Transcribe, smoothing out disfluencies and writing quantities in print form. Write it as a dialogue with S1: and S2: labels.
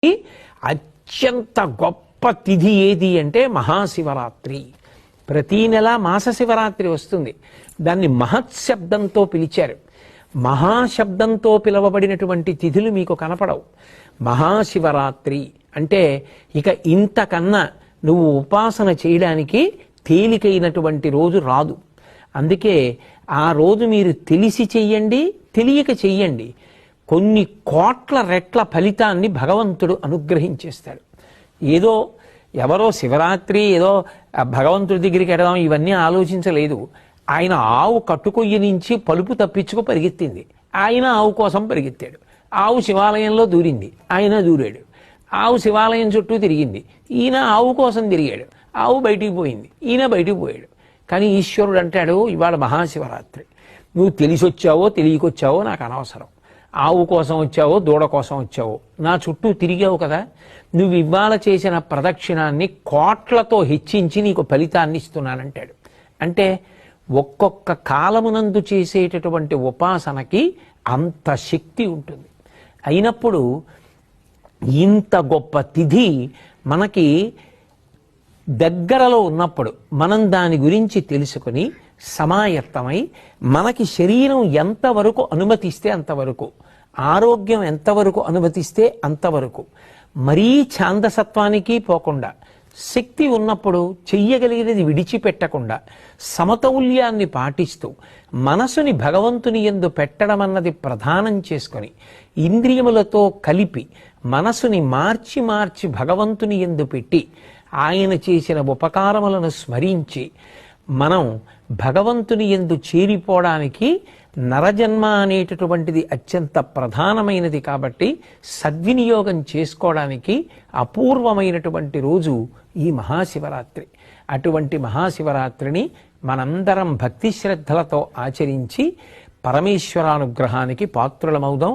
S1: అత్యంత గొప్ప తిథి ఏది అంటే మహాశివరాత్రి. ప్రతీ నెల మాస శివరాత్రి వస్తుంది. దాన్ని మహత్శబ్దంతో పిలిచారు. మహాశబ్దంతో పిలవబడినటువంటి తిథులు మీకు కనపడవు. మహాశివరాత్రి అంటే ఇక ఇంతకన్నా నువ్వు ఉపాసన చేయడానికి తేలికైనటువంటి రోజు రాదు. అందుకే ఆ రోజు మీరు తెలిసి చెయ్యండి, తెలియక చెయ్యండి, కొన్ని కోట్ల రెట్ల ఫలితాన్ని భగవంతుడు అనుగ్రహించేస్తాడు. ఏదో ఎవరో శివరాత్రి ఏదో భగవంతుడి దగ్గరికి వెడదాం ఇవన్నీ ఆలోచించలేదు. ఆయన ఆవు కట్టుకొయ్యి నుంచి పలుపు తప్పించుకు పరిగెత్తింది. ఆయన ఆవు కోసం పరిగెత్తాడు. ఆవు శివాలయంలో దూరింది, ఆయన దూరాడు. ఆవు శివాలయం చుట్టూ తిరిగింది, ఈయన ఆవు కోసం తిరిగాడు. ఆవు బయటికి పోయింది, ఈయన బయటికి పోయాడు. కానీ ఈశ్వరుడు అంటాడు, ఇవాళ మహాశివరాత్రి, నువ్వు తెలిసి వచ్చావో తెలియకొచ్చావో నాకు అనవసరం. ఆవు కోసం వచ్చావో దూడ కోసం వచ్చావో నా చుట్టూ తిరిగావు కదా, నువ్వు ఇవాళ చేసిన ప్రదక్షిణాన్ని కోట్లతో హెచ్చించి నీకు ఫలితాన్ని ఇస్తున్నానంటాడు. అంటే ఒక్కొక్క కాలమునందు చేసేటటువంటి ఉపాసనకి అంత శక్తి ఉంటుంది. అయినప్పుడు ఇంత గొప్ప తిథి మనకి దగ్గరలో ఉన్నప్పుడు మనం దాని గురించి తెలుసుకుని సమాయత్తమై మనకి శరీరం ఎంతవరకు అనుమతిస్తే అంతవరకు, ఆరోగ్యం ఎంతవరకు అనుమతిస్తే అంతవరకు, మరీ ఛాందసత్వానికి పోకుండా, శక్తి ఉన్నప్పుడు చెయ్యగలిగినది విడిచిపెట్టకుండా సమతౌల్యాన్ని పాటిస్తూ మనసుని భగవంతుని యందు పెట్టడం అన్నది ప్రధానం చేసుకొని ఇంద్రియములతో కలిపి మనసుని మార్చి మార్చి భగవంతుని యందు పెట్టి ఆయన చేసిన ఉపకారములను స్మరించి మనం భగవంతుని యందు చేరిపోవడానికి నరజన్మ అనేటటువంటిది అత్యంత ప్రధానమైనది. కాబట్టి సద్వినియోగం చేసుకోవడానికి అపూర్వమైనటువంటి రోజు ఈ మహాశివరాత్రి. అటువంటి మహాశివరాత్రిని మనందరం భక్తి శ్రద్ధలతో ఆచరించి పరమేశ్వరానుగ్రహానికి పాత్రులమవుదాం.